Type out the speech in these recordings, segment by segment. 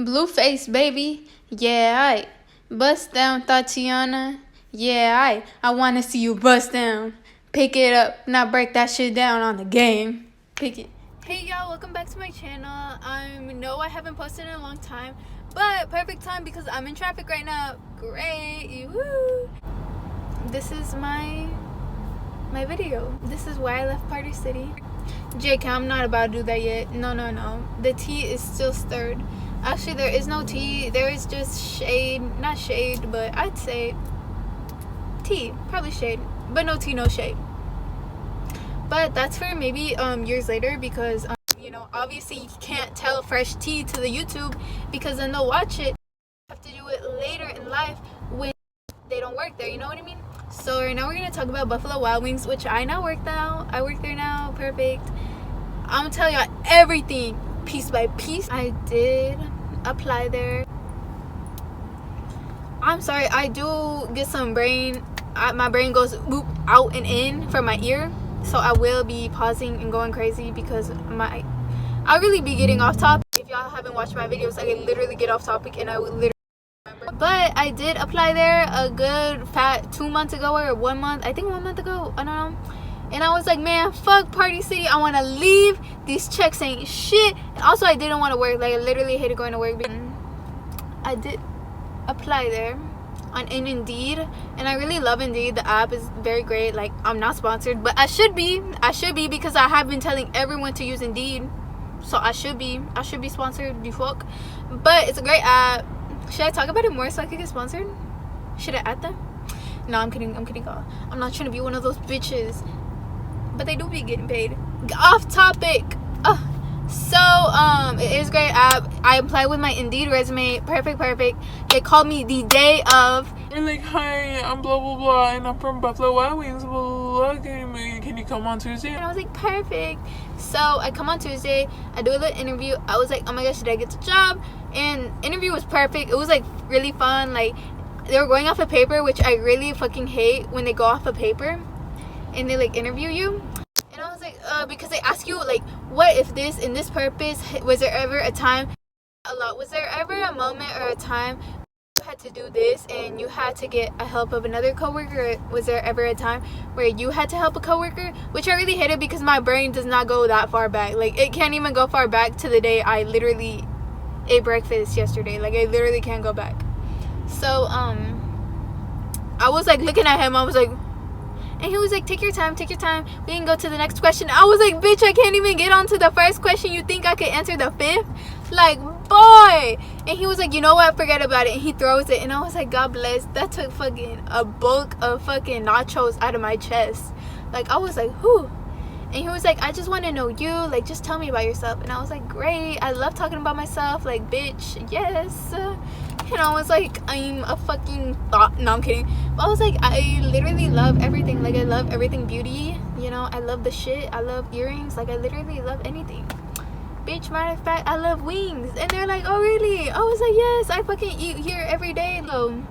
Blueface, baby. Yeah, I bust down, Tatiana. Yeah, I wanna see you bust down. Pick it up, not break that shit down on the game. Pick it. Hey y'all, welcome back to my channel. I know I haven't posted in a long time, but perfect time because I'm in traffic right now. Great. Woo. This is my video. This is why I left Party City. JK, I'm not about to do that yet. No. The tea is still stirred. Actually, there is no tea. There is just shade. Not shade, but I'd say tea. Probably shade. But no tea, no shade. But that's for maybe years later because, obviously you can't tell fresh tea to the YouTube because then they'll watch it. You have to do it later in life when they don't work there. You know what I mean? So right now we're going to talk about Buffalo Wild Wings, which I now work now. I work there now. Perfect. I'm going to tell y'all everything piece by piece. I did apply there. I'm sorry, I do get some brain. My brain goes whoop out and in from my ear. So I will be pausing and going crazy because I'll really be getting off topic. If y'all haven't watched my videos, I can literally get off topic and I would literally remember. But I did apply there a good fat 2 months ago or 1 month. I think 1 month ago. I don't know. And I was like, man, fuck Party City. I want to leave. These checks ain't shit. And also, I didn't want to work. Like, I literally hated going to work. I did apply there on Indeed. And I really love Indeed. The app is very great. Like, I'm not sponsored. But I should be. I should be because I have been telling everyone to use Indeed. So I should be. I should be sponsored. You fuck. But it's a great app. Should I talk about it more so I could get sponsored? Should I add them? No, I'm kidding. I'm kidding. I'm not trying to be one of those bitches. But they do be getting paid. Off topic. So it is a great app. I applied with my Indeed resume. Perfect. They called me the day of. They're like, hi, I'm blah blah blah, and I'm from Buffalo Wild Wings. Blah, blah, can you come on Tuesday? And I was like, perfect. So I come on Tuesday. I do a little interview. I was like, oh my gosh, did I get the job? And interview was perfect. It was like really fun. Like they were going off a paper, which I really fucking hate when they go off a paper and they like interview you. And I was like, because they ask you like, what if this in this purpose, was there ever a time, was there ever a moment or a time you had to do this and you had to get a help of another coworker? Was there ever a time where you had to help a coworker? Which I really hated because my brain does not go that far back. Like it can't even go far back to the day I literally ate breakfast yesterday. Like I literally can't go back. So I was like looking at him. I was like, and he was like, take your time. We can go to the next question. I was like, bitch, I can't even get on to the first question. You think I could answer the fifth? Like, boy. And he was like, you know what? Forget about it. And he throws it. And I was like, God bless. That took fucking a bulk of fucking nachos out of my chest. Like, I was like, whew. And he was like, I just want to know you. Like, just tell me about yourself. And I was like, great. I love talking about myself. Like, bitch, yes. And I was like, I'm a fucking thought. No, I'm kidding. But I was like, I literally love everything. Like, I love everything beauty. You know, I love the shit. I love earrings. Like, I literally love anything. Bitch, matter of fact, I love wings. And they're like, oh, really? I was like, yes, I fucking eat here every day. So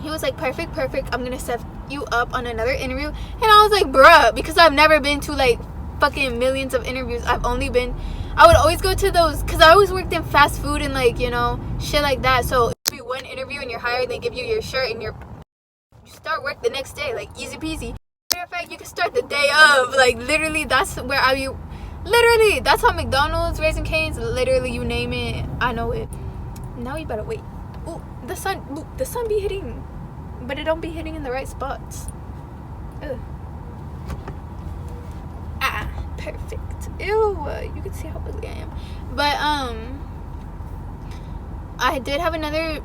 he was like, perfect. I'm going to set you up on another interview. And I was like, bruh, because I've never been to, like, fucking millions of interviews. I would always go to those because I always worked in fast food and like, shit like that. So it'd be one interview and you're hired, they give you your shirt and you start work the next day, like easy peasy. Matter of fact, you can start the day of, like literally that's where that's how McDonald's, Raising Cane's, literally you name it, I know it. Now you better wait. Ooh, the sun be hitting, but it don't be hitting in the right spots. Ugh. Perfect. Ew, you can see how ugly I am. But I did have another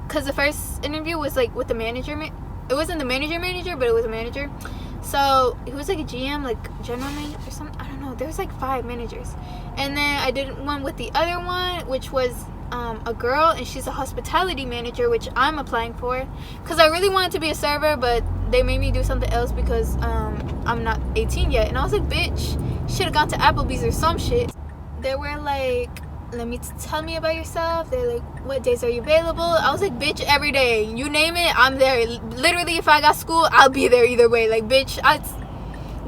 because the first interview was like with the manager. It wasn't the manager, but it was a manager. So he was like a GM, like general manager or something. I don't know. There was like 5 managers, and then I did one with the other one, which was a girl, and she's a hospitality manager, which I'm applying for because I really wanted to be a server, but they made me do something else because I'm not 18 yet. And I was like, bitch, should have gone to Applebee's or some shit. They were like, tell me about yourself. They're like, what days are you available? I was like, bitch, every day. You name it, I'm there. Literally, if I got school, I'll be there either way. Like, bitch,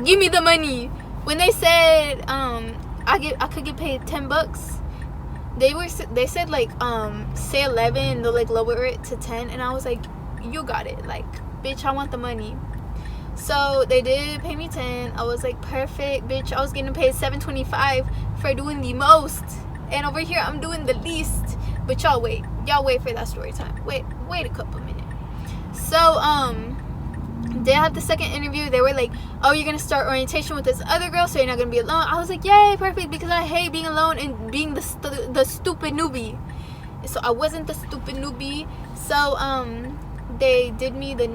give me the money. When they said I could get paid $10, they said like say 11, they'll like lower it to 10, and I was like, you got it, like bitch, I want the money. So they did pay me 10. I was like, perfect, bitch. I was getting paid $7.25 for doing the most, and over here I'm doing the least. But y'all wait for that story time. Wait a couple minutes. So they have the second interview. They were like, oh, you're gonna start orientation with this other girl, so you're not gonna be alone. I was like, yay, perfect, because I hate being alone and being the stupid newbie. So I wasn't the stupid newbie. So they did me the...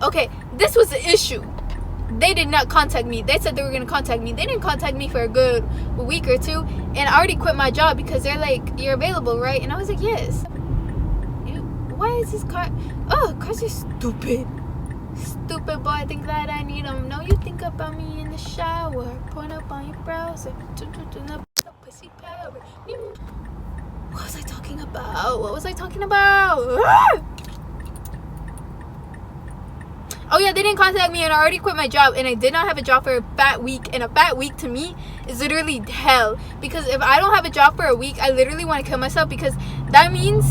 Okay, this was the issue. They did not contact me. They said they were going to contact me. They didn't contact me for a good week or two. And I already quit my job because they're like, you're available, right? And I was like, yes. Why is this car... Oh, cars are stupid. Stupid boy. Think that I need them. No, you think about me in the shower. Point up on your browser. Pussy power. What was I talking about? Ah! Oh yeah, they didn't contact me, and I already quit my job, and I did not have a job for a fat week. And a fat week to me is literally hell, because if I don't have a job for a week, I literally want to kill myself, because that means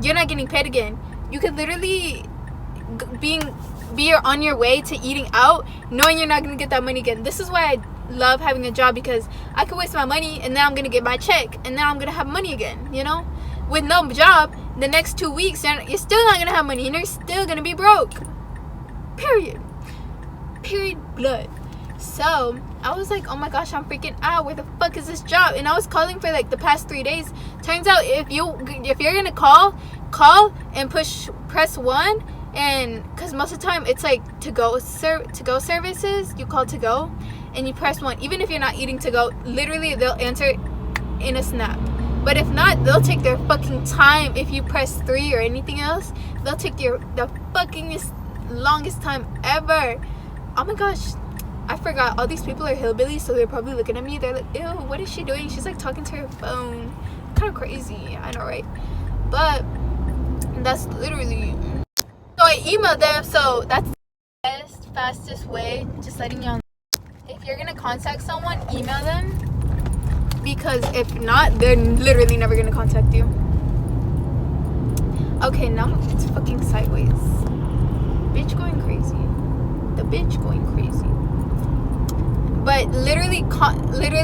you're not getting paid again. You could literally be on your way to eating out, knowing you're not going to get that money again. This is why I love having a job, because I could waste my money, and then I'm going to get my check, and then I'm going to have money again, you know? With no job, the next 2 weeks, you're still not going to have money, and you're still going to be broke. Period blood. So I was like, oh my gosh, I'm freaking out. Where the fuck is this job? And I was calling for like the past 3 days. Turns out if you're gonna call and press 1, and because most of the time it's like to go services, you call to go and you press 1. Even if you're not eating to go, literally they'll answer in a snap. But if not, they'll take their fucking time. If you press 3 or anything else, they'll take the fuckingest longest time ever. Oh my gosh, I forgot. All these people are hillbillies, so they're probably looking at me. They're like, ew, what is she doing? She's like talking to her phone. Kind of crazy, I know, right? But that's literally... So I emailed them. So that's the best, fastest way. Just letting y'all know. If you're gonna contact someone, email them, because if not, they're literally never gonna contact you. Okay, now it's fucking sideways. Bitch going crazy. The bitch going crazy. But literally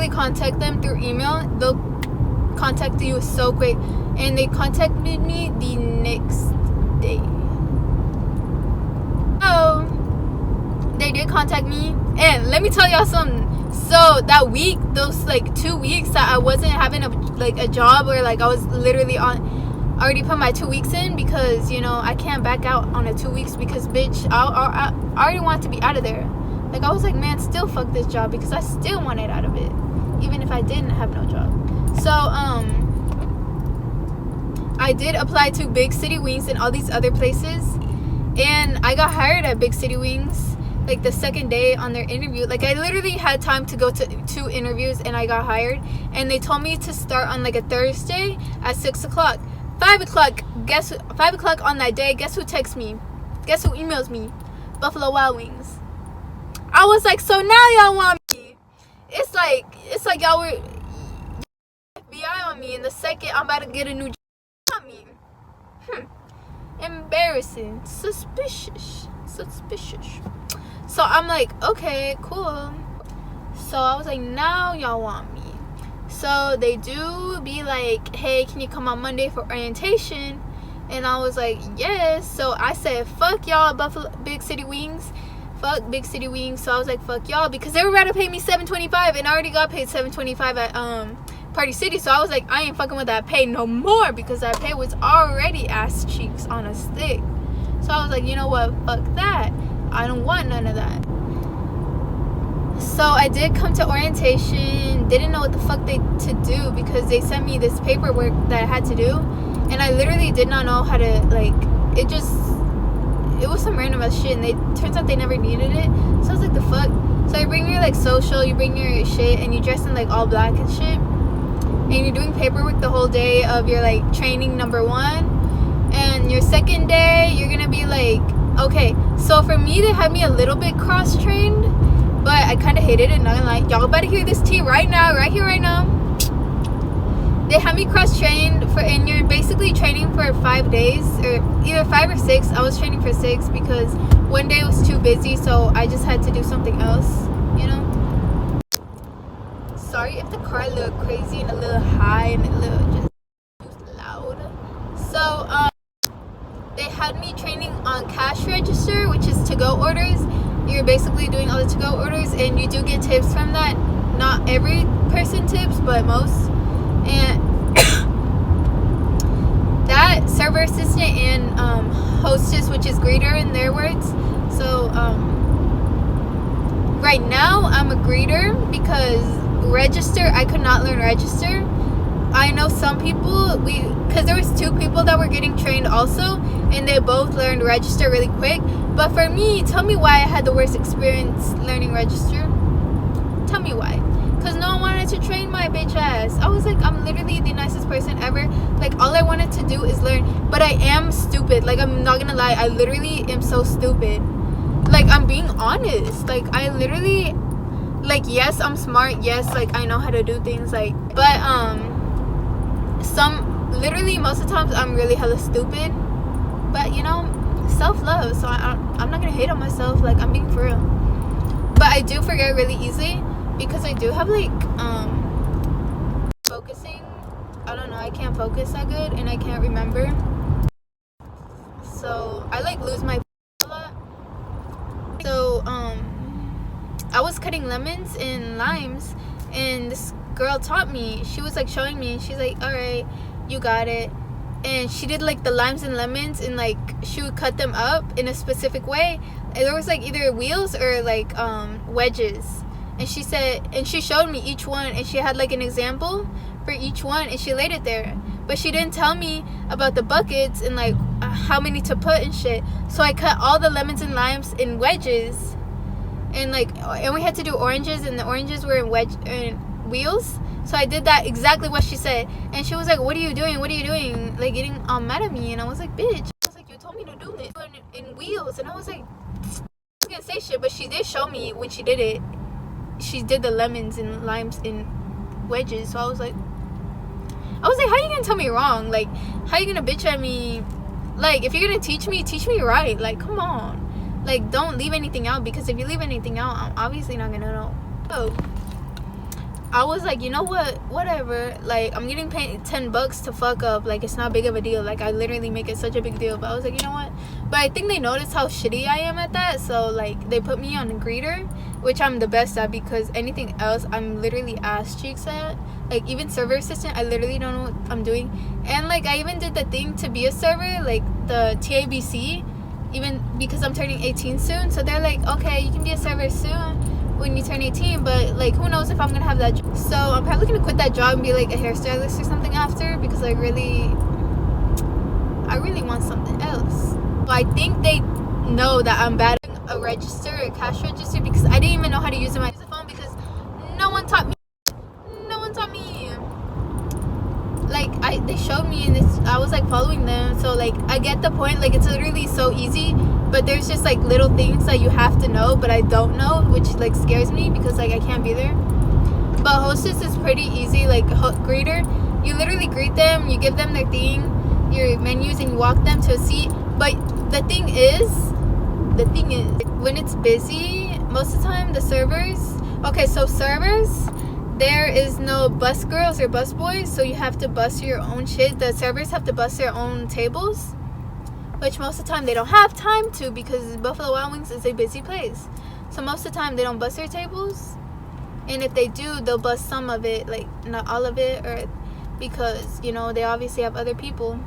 contact them through email. They'll contact you so quick. And they contacted me the next day. So they did contact me, and let me tell y'all something. So that week, those like 2 weeks that I wasn't having a job, or like I was literally already put my 2 weeks in, because you know I can't back out on a 2 weeks, because bitch, I already want to be out of there. Like I was like, man, still fuck this job, because I still wanted out of it, even if I didn't have no job. So I did apply to Big City Wings and all these other places, and I got hired at Big City Wings like the second day on their interview. Like I literally had time to go to 2 interviews, and I got hired, and they told me to start on like a Thursday at 6 o'clock. 5 o'clock, 5 o'clock on that day, guess who texts me? Guess who emails me? Buffalo Wild Wings. I was like, so now y'all want me? It's like y'all were FBI on me, and the second I'm about to get a new job, on me. Embarrassing. Suspicious. So I'm like, okay, cool. So I was like, now y'all want me. So they do be like, hey, can you come on Monday for orientation? And I was like, yes. So I said, fuck y'all, Big City Wings. Fuck Big City Wings. So I was like, fuck y'all, because they were about to pay me $7.25, and I already got paid $7.25 at Party City. So I was like, I ain't fucking with that pay no more, because that pay was already ass cheeks on a stick. So I was like, you know what? Fuck that. I don't want none of that. So I did come to orientation, didn't know what the fuck to do, because they sent me this paperwork that I had to do, and I literally did not know how to, like, it was some random ass shit, and turns out they never needed it. So I was like, the fuck? So you bring your like social, you bring your shit, and you dress in like all black and shit, and you're doing paperwork the whole day of your like training number 1, and your second day you're gonna be like, okay. So for me, they had me a little bit cross-trained, but I kind of hated it, not gonna lie. Y'all better hear this tea right now, right here, right now. they had me cross-trained for, and you're basically training for 5 days, or either 5 or 6. I was training for 6 because one day was too busy, so I just had to do something else, you know. Sorry if the car looked crazy and a little high and a little just loud. So they had me training on cash register, which is to-go orders. You're basically doing all the to-go orders, and you do get tips from that. Not every person tips, but most. And that server assistant and hostess, which is greeter in their words. So right now I'm a greeter because register, I could not learn register. I know some people, because there was 2 people that were getting trained also, and they both learned register really quick. But for me, tell me why I had the worst experience learning register. Tell me why. Because no one wanted to train my bitch ass. I was like, I'm literally the nicest person ever. Like, all I wanted to do is learn. But I am stupid. Like, I'm not gonna lie, I literally am so stupid. Like, I'm being honest. Like, I literally, like, yes, I'm smart. Yes, like, I know how to do things. Like, but literally most of the times I'm really hella stupid. But you know, self-love, so I'm not gonna hate on myself. Like, I'm being for real. But I do forget really easily because I do have like focusing, I don't know, I can't focus that good and I can't remember, so I like lose my a lot. So I was cutting lemons and limes, and this girl taught me. She was like showing me, and she's like, all right, you got it. And she did like the limes and lemons, and like she would cut them up in a specific way. And there was like either wheels or like wedges. And she said, and she showed me each one, and she had like an example for each one, and she laid it there. But she didn't tell me about the buckets and like how many to put and shit. So I cut all the lemons and limes in wedges, and we had to do oranges, and the oranges were in wheels. So I did that exactly what she said, and she was like, what are you doing, like getting mad at me. And I was like, bitch, I was like, you told me to do it in wheels. And I was like, I was gonna say shit, but she did show me when she did it. She did the lemons and limes in wedges. So I was like, how are you gonna tell me wrong? Like, how are you gonna bitch at me? Like, if you're gonna teach me right. Like, come on. Like, don't leave anything out, because if you leave anything out, I'm obviously not gonna know. So I was like, you know what, whatever, like, I'm getting paid $10 to fuck up, like, it's not big of a deal. Like, I literally make it such a big deal. But I was like, you know what, but I think they noticed how shitty I am at that, so like they put me on a greeter, which I'm the best at, because anything else I'm literally ass cheeks at. Like, even server assistant, I literally don't know what I'm doing. And like, I even did the thing to be a server, like the TABC, even because I'm turning 18 soon. So they're like, okay, you can be a server soon when you turn 18, but like, who knows if I'm gonna have that job. So I'm probably gonna quit that job and be like a hairstylist or something after, because I really want something else. But I think they know that I'm bad at a register, a cash register, because I didn't even know how to use my phone, because no one taught me. Like, they showed me, and I was like following them. So like, I get the point. Like, it's literally so easy, but there's just like little things that you have to know, but I don't know, which like scares me, because like I can't be there. But Hostess is pretty easy. Like, greeter, you literally greet them, you give them their thing, your menus, and you walk them to a seat. But the thing is when it's busy, most of the time the servers, there is no bus girls or bus boys, so you have to bus your own shit. The servers have to bus their own tables, which most of the time they don't have time to, because Buffalo Wild Wings is a busy place. So most of the time they don't bus their tables, and if they do, they'll bus some of it, like not all of it, or because, you know, they obviously have other people.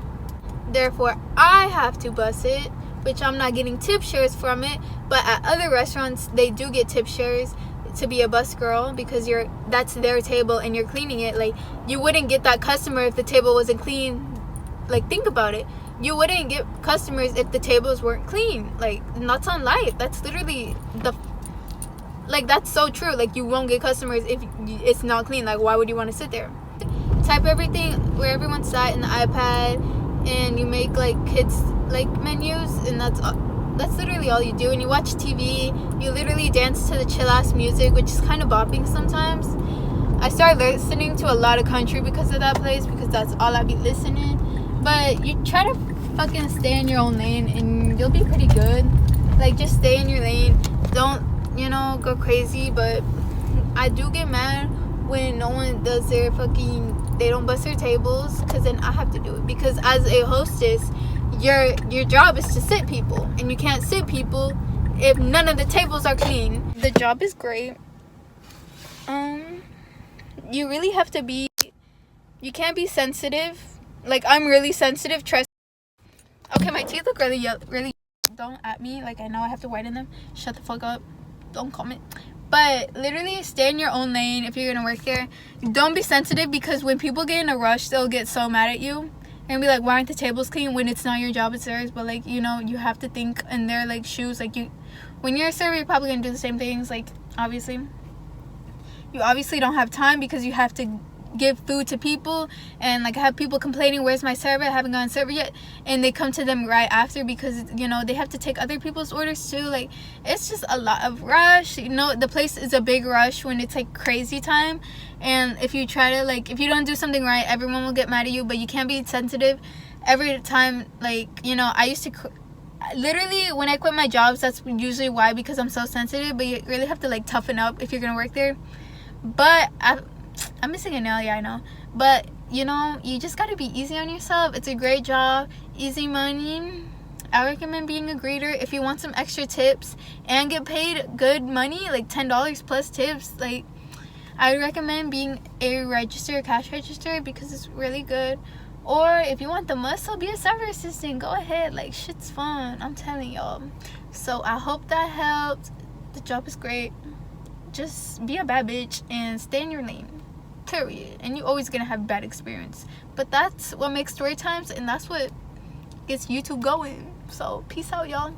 Therefore, I have to bus it, which I'm not getting tip shares from it. But at other restaurants, they do get tip shares to be a bus girl, because that's their table and you're cleaning it. Like, you wouldn't get that customer if the table wasn't clean. Like, think about it. You wouldn't get customers if the tables weren't clean. Like, that's on life. That's literally that's so true. Like, you won't get customers if it's not clean. Like, why would you want to sit there? Type everything where everyone sat in the iPad, and you make like kids like menus, and that's literally all you do. And you watch TV, you literally dance to the chill ass music, which is kind of bopping sometimes. I started listening to a lot of country because of that place, because that's all I be listening. But you try to fucking stay in your own lane and you'll be pretty good. Like, just stay in your lane. Don't, go crazy. But I do get mad when no one does their fucking, they don't bust their tables, because then I have to do it. Because as a hostess, your job is to sit people, and you can't sit people if none of the tables are clean. The job is great. You really have to be, you can't be sensitive. Like, I'm really sensitive, trust. Okay, my teeth look really, really, don't at me, like, I know I have to whiten them. Shut the fuck up, don't comment. But literally, stay in your own lane if you're gonna work there. Don't be sensitive, because when people get in a rush, they'll get so mad at you and be like, why aren't the tables clean, when it's not your job, it's theirs. But like, you have to think in their like shoes. Like, when you're a server, you're probably gonna do the same things. Like, obviously you don't have time, because you have to give food to people, and like, I have people complaining, where's my server, I haven't gotten server yet, and they come to them right after, because they have to take other people's orders too. Like, it's just a lot of rush. The place is a big rush when it's like crazy time, and if you try to, like, if you don't do something right, everyone will get mad at you. But you can't be sensitive every time. Like, I used to literally, when I quit my jobs, that's usually why, because I'm so sensitive. But you really have to like toughen up if you're gonna work there. But I'm missing a nail, yeah, I know. But, you just gotta be easy on yourself. It's a great job, easy money. I recommend being a greeter. If you want some extra tips and get paid good money, like $10 plus tips, like, I would recommend being a cash register, because it's really good. Or if you want the muscle, be a server assistant. Go ahead, like, shit's fun, I'm telling y'all. So I hope that helped. The job is great. Just be a bad bitch and stay in your lane, period. And you're always gonna have bad experience, but that's what makes story times, and that's what gets YouTube going. So peace out, y'all.